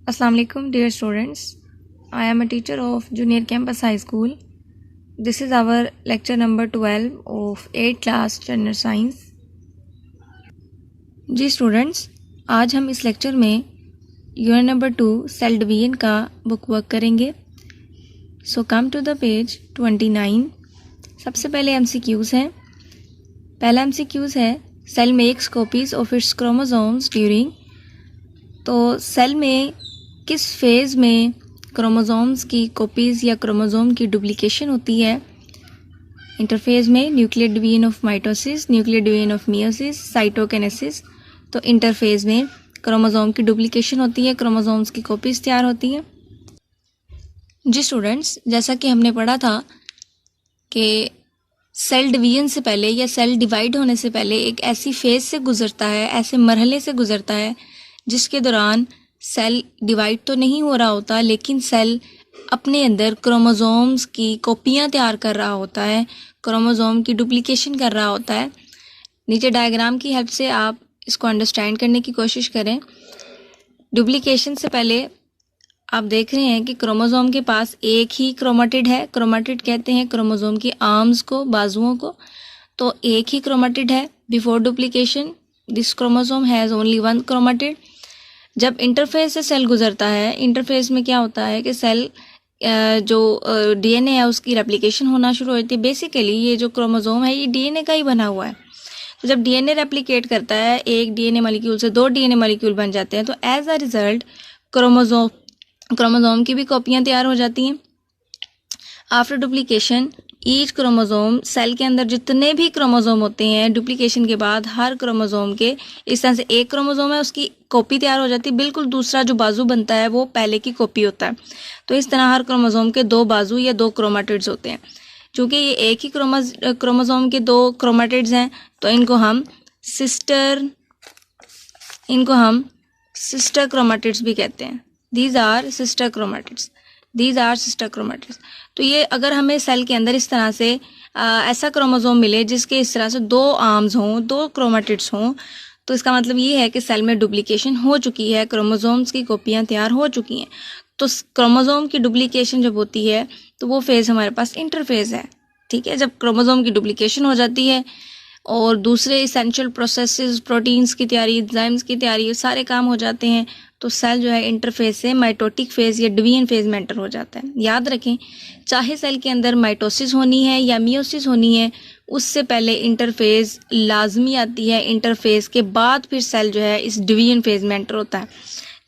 Assalamu alaikum dear students. I am a teacher of Junior Campus High School. This is our lecture number 12 of 8th class General Science. जी students, आज हम इस lecture में unit number 2 cell division का book work करेंगे. So come to the page 29. सबसे पहले MCQs हैं. पहला MCQs है cell makes copies of its chromosomes during. तो सेल में किस फेज़ में क्रोमोसोम्स की कॉपीज़ या क्रोमोसोम की डुप्लीकेशन होती है. इंटरफेज में nuclear division of mitosis, nuclear division of meiosis, cytokinesis. तो इंटरफेज में क्रोमोसोम की डुप्लीकेशन होती है, क्रोमोसोम्स की कॉपीज़ तैयार होती हैं. जी स्टूडेंट्स, जैसा कि हमने पढ़ा था कि सेल डिवीजन से पहले या सेल डिवाइड होने से पहले एक ऐसी फेज़ से गुज़रता है, ऐसे मरहले से गुज़रता है जिसके दौरान सेल डिवाइड तो नहीं हो रहा होता, लेकिन सेल अपने अंदर क्रोमोसोम्स की कॉपियाँ तैयार कर रहा होता है, क्रोमोसोम की डुप्लीकेशन कर रहा होता है. नीचे डायग्राम की हेल्प से आप इसको अंडरस्टैंड करने की कोशिश करें. डुप्लीकेशन से पहले आप देख रहे हैं कि क्रोमोसोम के पास एक ही क्रोमेटिड है. क्रोमेटिड कहते हैं क्रोमोसोम की आर्म्स को, बाजुओं को. तो एक ही क्रोमेटिड है. Before duplication this chromosome has only one chromatid. जब इंटरफेस से सेल गुजरता है, इंटरफेस में क्या होता है कि सेल जो DNA है उसकी रेप्लिकेशन होना शुरू होती है. बेसिकली ये जो क्रोमोसोम है ये DNA का ही बना हुआ है. तो जब DNA रेप्लिकेट करता है, एक DNA मॉलिक्यूल से 2 DNA मॉलिक्यूल बन जाते हैं, तो एज अ रिजल्ट क्रोमोसोम की भी कॉपियाँ तैयार हो जाती हैं. After duplication each chromosome, cell के अंदर जितने भी क्रोमोसोम होते हैं, डुप्लीकेशन के बाद हर क्रोमोसोम के इस तरह से एक क्रोमोसोम है उसकी कॉपी तैयार हो जाती है. बिल्कुल दूसरा जो बाजू बनता है वो पहले की कॉपी होता है. तो इस तरह हर क्रोमोसोम के 2 बाजू या 2 क्रोमेटिड्स होते हैं. चूँकि ये एक ही क्रोमोसोम के 2 क्रोमेटिड्स हैं तो इनको हम सिस्टर क्रोमेटिड्स भी कहते हैं. These are sister chromatids. तो ये अगर हमें सेल के अंदर इस तरह से ऐसा क्रोमोसोम मिले जिसके इस तरह से 2 आर्म्स हों, 2 क्रोमेटिड्स हों, तो इसका मतलब ये है कि सेल में डुप्लीकेशन हो चुकी है, क्रोमोसोम्स की कॉपियाँ तैयार हो चुकी हैं. तो क्रोमोसोम की डुप्लीकेशन जब होती है तो वो फेज़ हमारे पास इंटरफेज़ है. ठीक है, जब क्रोमोसोम की डुप्लीकेशन हो जाती है और दूसरे इसेंशियल प्रोसेसेस, प्रोटीन्स की तैयारी, एंजाइम्स की तैयारी, सारे काम हो जाते हैं, तो सेल जो है इंटरफेज से माइटोटिक फेज़ या डिवीजन फेज़ में एंटर हो जाता है. याद रखें, चाहे सेल के अंदर माइटोसिस होनी है या मियोसिस होनी है, उससे पहले इंटरफेज़ लाजमी आती है. इंटरफेज़ के बाद फिर सेल जो है इस डिवीजन फेज़ में एंटर होता है.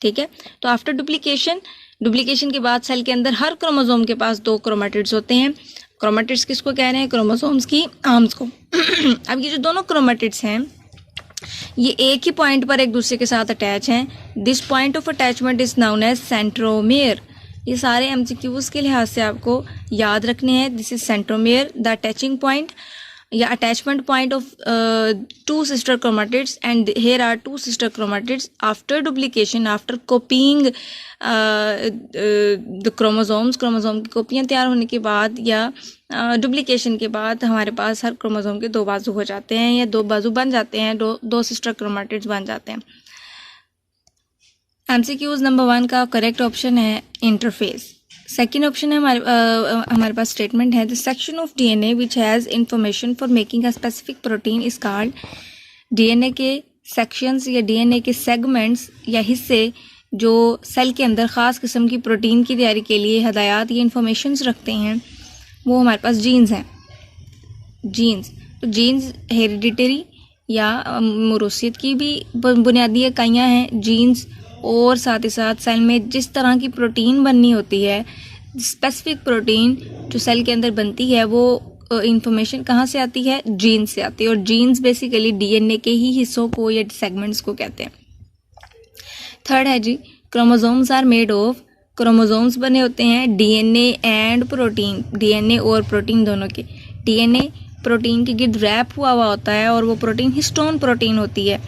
ठीक है, तो आफ्टर डुप्लीकेशन के बाद सेल के अंदर हर क्रोमोसोम के पास 2 क्रोमेटिड्स होते हैं. क्रोमेटिड्स किसको कह रहे हैं? क्रोमोसोम्स की आर्म्स को. अब ये जो दोनों क्रोमेटिड्स हैं ये एक ही पॉइंट पर एक दूसरे के साथ अटैच हैं. This point of attachment is known as centromere. ये सारे MCQs के लिहाज से आपको याद रखने हैं. This is centromere, the attaching point या attachment point of 2 sister chromatids, and here are 2 sister chromatids. After duplication, after copying the chromosomes, chromosome की कॉपियाँ तैयार होने के बाद या डुप्लीकेशन के बाद हमारे पास हर क्रोमोसोम के 2 बाजू हो जाते हैं या 2 बाजू बन जाते हैं, 2 sister chromatids बन जाते हैं. MCQs नंबर 1 का करेक्ट ऑप्शन है इंटरफेस. सेकेंड ऑप्शन है हमारे पास स्टेटमेंट है, the section of DNA which has information for making a specific protein is called. DNA के सेक्शंस या DNA के सेगमेंट्स या हिस्से जो सेल के अंदर ख़ास किस्म की प्रोटीन की तैयारी के लिए हदायत या इंफॉर्मेशंस रखते हैं, वो हमारे पास जीन्स हैं. तो जीन्स हेरिडिटरी या मोरूसियत की भी बुनियादी इकाइयाँ हैं जीन्स. और साथ ही साथ सेल में जिस तरह की प्रोटीन बननी होती है, स्पेसिफिक प्रोटीन जो सेल के अंदर बनती है, वो इंफॉर्मेशन कहाँ से आती है? जीन्स से आती है. और जीन्स बेसिकली DNA के ही हिस्सों को या सेगमेंट्स को कहते हैं. थर्ड है जी, chromosomes are made of. Chromosomes बने होते हैं DNA एंड प्रोटीन, DNA और प्रोटीन दोनों के. DNA प्रोटीन के गिर्द रैप हुआ होता है और वो प्रोटीन हिस्टोन प्रोटीन होती है.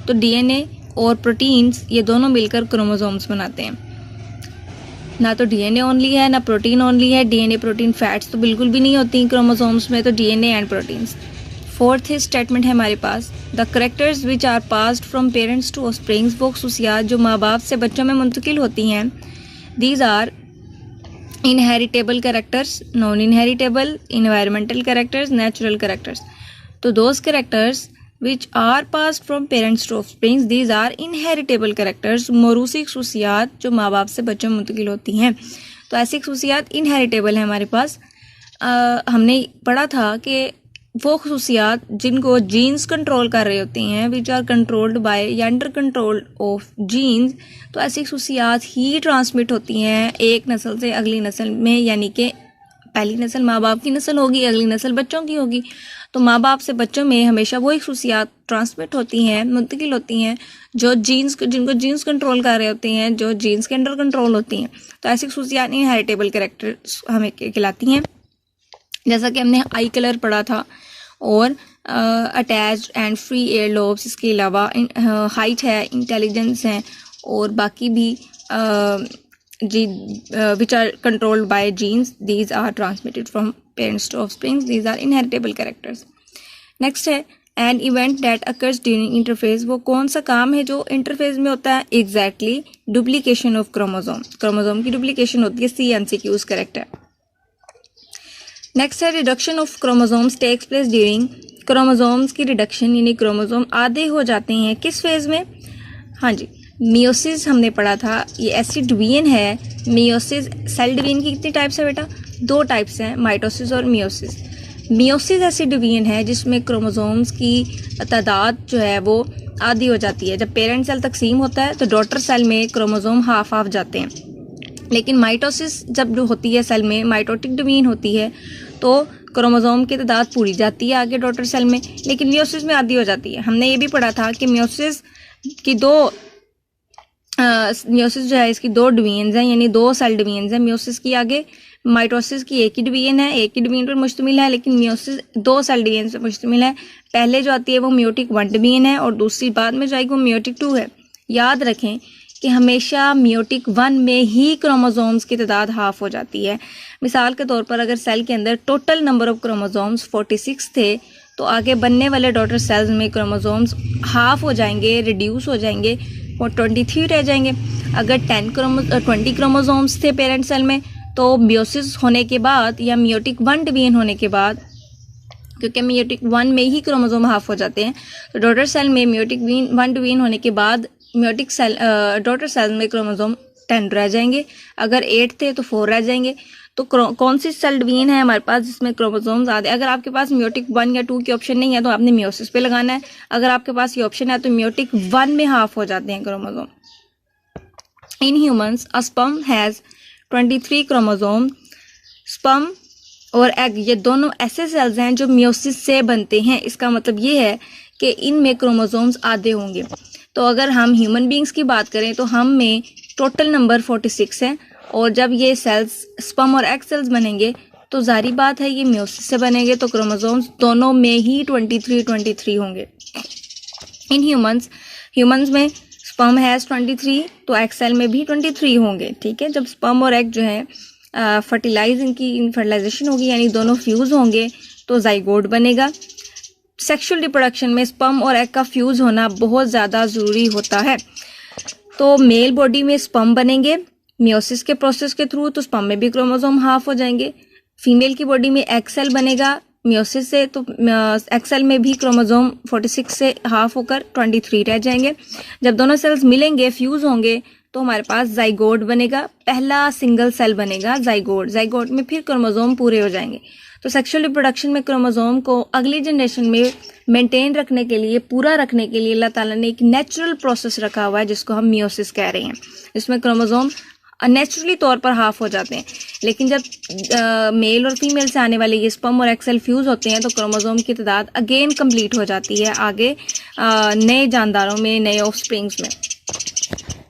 तो DNA और प्रोटीन्स ये दोनों मिलकर क्रोमोसोम्स बनाते हैं. ना तो DNA ओनली है ना प्रोटीन ओनली है. DNA प्रोटीन फैट्स तो बिल्कुल भी नहीं होती क्रोमोसोम्स में. तो DNA and proteins. Fourth statement है हमारे पास, the characters which are passed from parents to offsprings, वो खसूसियात जो माँ बाप से बच्चों में मुंतकिल होती हैं, these are inheritable characters, non inheritable, environmental characters, natural characters. तो those characters which are passed from parents to offsprings, these are inheritable characters, मौरूसी खसूसियात जो माँ बाप से बच्चों में मुंतकिल होती हैं। तो ऐसी खसूसियात इनहेरिटेबल है हमारे पास। हमने पढ़ा था कि वो खसूसियात जिनको जीन्स कंट्रोल कर रही होती हैं, विच आर कंट्रोल्ड बाय या अंडर कंट्रोल ऑफ जीन्स, तो ऐसी खसूसियात ही ट्रांसमिट होती हैं एक नस्ल से अगली नस्ल में, यानी कि पहली नस्ल माँ बाप की नस्ल होगी, अगली नस्ल बच्चों की होगी। तो माँ बाप से बच्चों में हमेशा वही खसूसियात ट्रांसमिट होती हैं, मुंतकिल होती हैं जो जिनको जीन्स कंट्रोल कर रहे होते हैं, जो जीन्स के अंडर कंट्रोल होती हैं। तो ऐसी खसूसियात इनहेरिटेबल कैरेक्टर्स हमें कहलाती हैं। जैसा कि हमने आई कलर पढ़ा था और attached and free ear lobes, इसके अलावा हाइट है, इंटेलिजेंस है और बाकी भी which are controlled by genes, these are transmitted from parents to offsprings, these are inheritable characters. Next is an event that occurs during interphase, वो कौन सा काम है जो इंटरफेज में होता है? Exactly duplication of chromosome, chromosome की डुप्लीकेशन होती है। सी एमसीक्यूज करेक्ट है। नेक्स्ट है reduction of chromosomes takes place during, chromosomes की रिडक्शन यानी क्रोमोसोम आधे हो जाते हैं किस फेज में? हाँ जी, मियोसिस हमने पढ़ा था, ये एसिड डिवीजन है। मियोसिस, सेल डिवीजन की कितनी टाइप्स है बेटा? 2 टाइप्स हैं, माइटोसिस और मियोसिस। मियोसिस एसिड डिवीजन है जिसमें क्रोमोसोम्स की तादाद जो है वो आधी हो जाती है। जब पेरेंट सेल तकसीम होता है तो डॉटर सेल में क्रोमोसोम हाफ हाफ जाते हैं, लेकिन माइटोसिस जब जो होती है सेल में, माइटोटिक डिवीजन होती है, तो क्रोमोसोम की तादाद पूरी जाती है आगे डॉटर सेल में, लेकिन मियोसिस में आधी हो जाती है। हमने ये भी पढ़ा था कि मियोसिस जो है इसकी 2 डिवीजन हैं, यानी 2 सेल डिवीजन हैं मियोसिस की आगे। माइटोसिस की एक ही डिवीजन है, एक ही डिवीजन पर मुश्तमिल है, लेकिन मियोसिस 2 सेल डिवीजन पर मुश्तमिल है। पहले जो आती है वो मियोटिक 1 डिवीजन है और दूसरी बाद में जो आएगी वो मियोटिक 2 है। याद रखें कि हमेशा मियोटिक 1 में ही क्रोमोसोम्स की तादाद हाफ हो जाती है। मिसाल के तौर पर अगर सेल के अंदर टोटल नंबर ऑफ क्रोमोसोम्स 46 थे, तो आगे बनने वाले डॉटर सेल्स में क्रोमोसोम्स हाफ हो जाएंगे, रिड्यूस हो जाएंगे और 23 रह जाएंगे। अगर 20 क्रोमोसोम्स थे पेरेंट सेल में, तो मियोसिस होने के बाद या मियोटिक 1 डिवीजन होने के बाद, क्योंकि मियोटिक 1 में ही क्रोमोसोम हाफ हो जाते हैं, तो डॉटर सेल में मियोटिक 1 डिवीजन होने के बाद मियोटिक सेल डॉटर सेल में क्रोमोसोम 10 रह जाएंगे। अगर 8 थे तो 4 रह जाएंगे। तो कौन सी सेल डिवीजन है हमारे पास जिसमें क्रोमोसोम्स आते हैं? अगर आपके पास मियोटिक 1 या 2 की ऑप्शन नहीं है तो आपने मियोसिस पे लगाना है। अगर आपके पास ये ऑप्शन है तो मियोटिक 1 में हाफ हो जाते हैं chromosome. In humans a sperm has 23 chromosome. Sperm और एग ये दोनों ऐसे सेल्स हैं जो मियोसिस से बनते हैं। इसका मतलब ये है कि इनमें क्रोमोसोम्स आधे होंगे। तो अगर हम ह्यूमन बींग्स की बात करें तो हम में टोटल नंबर 46 है, और जब ये सेल्स स्पर्म और एग सेल्स बनेंगे तो जारी बात है ये मियोसिस से बनेंगे, तो क्रोमोसोम्स दोनों में ही 23 होंगे। इन ह्यूमंस में स्पर्म हैज 23, तो एग सेल में भी 23 होंगे। ठीक है, जब स्पर्म और एग जो है इनकी फर्टिलाइजेशन होगी, यानी दोनों फ्यूज होंगे, तो जाइगोट बनेगा। सेक्सुअल रिप्रोडक्शन में स्पर्म और एग का फ्यूज होना बहुत ज़्यादा ज़रूरी होता है। तो मेल बॉडी में स्पर्म बनेंगे मियोसिस के प्रोसेस के थ्रू, तो स्पर्म में भी क्रोमोसोम हाफ हो जाएंगे। फीमेल की बॉडी में एग सेल बनेगा मियोसिस से, तो एग सेल में भी क्रोमोसोम 46 से हाफ होकर 23 रह जाएंगे। जब दोनों सेल्स मिलेंगे, फ्यूज होंगे, तो हमारे पास जाइगोट बनेगा, पहला सिंगल सेल बनेगा जाइगोट में फिर क्रोमोसोम पूरे हो जाएंगे। तो सेक्सुअल रिप्रोडक्शन में क्रोमोसोम को अगली जनरेशन में मेंटेन रखने के लिए, पूरा रखने के लिए अल्लाह ताला ने एक नेचुरल प्रोसेस रखा हुआ है जिसको हम मियोसिस कह रहे हैं, जिसमें क्रोमोसोम नेचुरली तौर पर हाफ हो जाते हैं। लेकिन जब मेल और फीमेल से आने वाले ये स्पर्म और एग सेल फ्यूज होते हैं तो क्रोमोसोम की तादाद अगेन कंप्लीट हो जाती है आगे नए जानदारों में, नए ऑफस्प्रिंग्स में।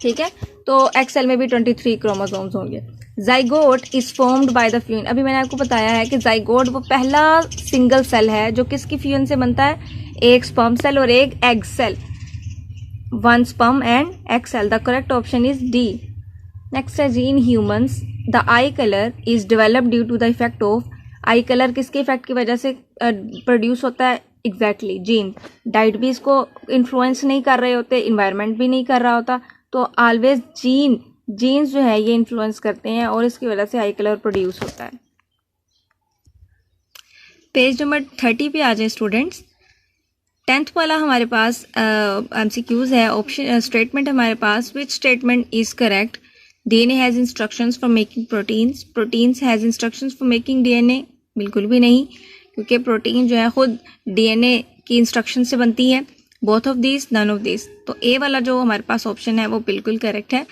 ठीक है, तो एग सेल में भी 23 क्रोमोसोम्स होंगे। Zygote is formed by the fusion. अभी मैंने आपको बताया है कि जाइगोट वो पहला सिंगल सेल है जो किसकी फ्यूजन से बनता है? एक स्पर्म सेल और एक egg cell. 1 sperm and egg cell. The correct option is D. Next है जी, in humans the eye colour is developed due to the effect of. Eye colour किसके इफेक्ट की वजह से प्रोड्यूस होता है? Exactly gene. डाइट भी इसको इन्फ्लुएंस नहीं कर रहे होते, इन्वायरमेंट भी नहीं कर रहा होता, तो ऑलवेज जीन्स जो है ये इन्फ्लुएंस करते हैं और इसकी वजह से आई कलर प्रोड्यूस होता है। पेज नंबर 30 पे आ जाए स्टूडेंट्स। 10th वाला हमारे पास MCQs है। ऑप्शन स्टेटमेंट हमारे पास, which statement is correct? DNA has instructions for making proteins has instructions for making DNA। बिल्कुल भी नहीं, क्योंकि प्रोटीन जो है खुद DNA की इंस्ट्रक्शन से बनती है। Both of this, none of this. तो ए वाला जो हमारे पास ऑप्शन है वो बिल्कुल करेक्ट है।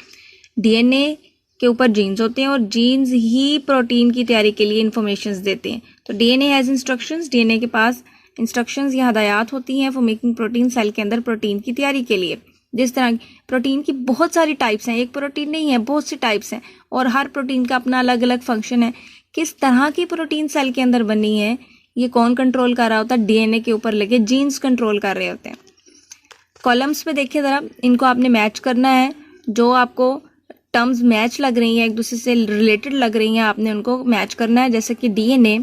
DNA के ऊपर जीन्स होते हैं और जीन्स ही प्रोटीन की तैयारी के लिए इंफॉर्मेशंस देते हैं। तो DNA हैज़ इंस्ट्रक्शंस, DNA के पास इंस्ट्रक्शंस या हदायत होती हैं फॉर मेकिंग प्रोटीन, सेल के अंदर प्रोटीन की तैयारी के लिए। जिस तरह प्रोटीन की बहुत सारी टाइप्स हैं, एक प्रोटीन नहीं है, बहुत सी टाइप्स हैं और हर प्रोटीन का अपना अलग अलग फंक्शन है। किस तरह की प्रोटीन सेल के अंदर बनी है ये कौन कंट्रोल कर रहा होता है? DNA के ऊपर लेके जीन्स कंट्रोल कर रहे होते हैं। कॉलम्स पे देखिए ज़रा, इनको आपने मैच करना है। जो आपको टर्म्स मैच लग रही हैं, एक दूसरे से रिलेटेड लग रही हैं, आपने उनको मैच करना है। जैसे कि DNA,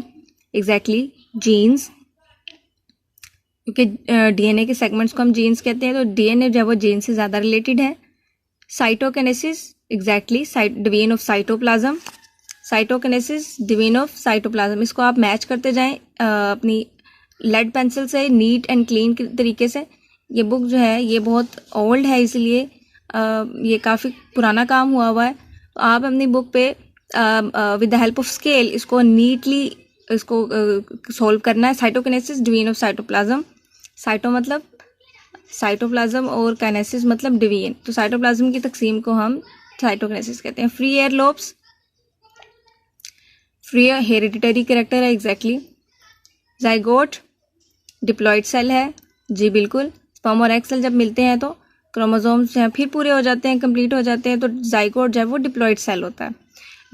एग्जैक्टली जीन्स, क्योंकि DNA के सेगमेंट्स को हम जीन्स कहते हैं, तो DNA जो है वो जीन से ज़्यादा रिलेटेड है। Cytokinesis, exactly division of cytoplasm, cytokinesis division of cytoplasm. इसको आप मैच करते जाएं अपनी लेड पेंसिल से, नीट एंड क्लीन तरीके से। ये बुक जो है ये बहुत ओल्ड है, इसलिए ये काफ़ी पुराना काम हुआ हुआ है। तो आप अपनी बुक पे with the help of scale इसको नीटली इसको सॉल्व करना है। Cytokinesis division of cytoplasm, cyto मतलब साइटोप्लाज्म और काइनेसिस मतलब डिवीजन। तो साइटोप्लाज्म की तकसीम को हम साइटोकिनेसिस कहते हैं। Free ear lobes, free hereditary character है, एग्जैक्टली। जाइगोट डिप्लॉइड सेल है, जी बिल्कुल। स्पर्म और एग सेल जब मिलते हैं तो क्रोमोसोम्स जो हैं फिर पूरे हो जाते हैं, कंप्लीट हो जाते हैं, तो जाइगोट जो है वो डिप्लॉइड सेल होता है।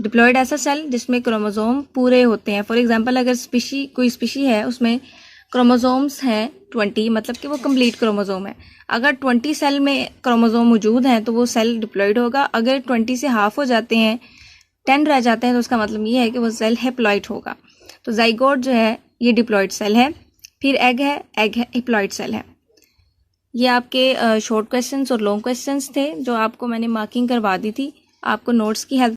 डिप्लॉइड ऐसा सेल जिसमें क्रोमोसोम पूरे होते हैं। फॉर एग्जांपल अगर कोई स्पीशी है उसमें क्रोमोसोम्स हैं 20, मतलब कि वो कंप्लीट क्रोमोसोम है। अगर 20 सेल में क्रोमोसोम मौजूद हैं तो वो सेल डिप्लॉइड होगा। अगर 20 से हाफ हो जाते हैं, 10 रह जाते हैं, तो उसका मतलब ये है कि वो सेल हैप्लॉइड होगा। तो जाइगोट जो है ये डिप्लॉइड सेल है। फिर एग है हैप्लॉइड सेल है। ये आपके शॉर्ट क्वेश्चंस और लॉन्ग क्वेश्चंस थे जो आपको मैंने मार्किंग करवा दी थी। आपको नोट्स की हेल्प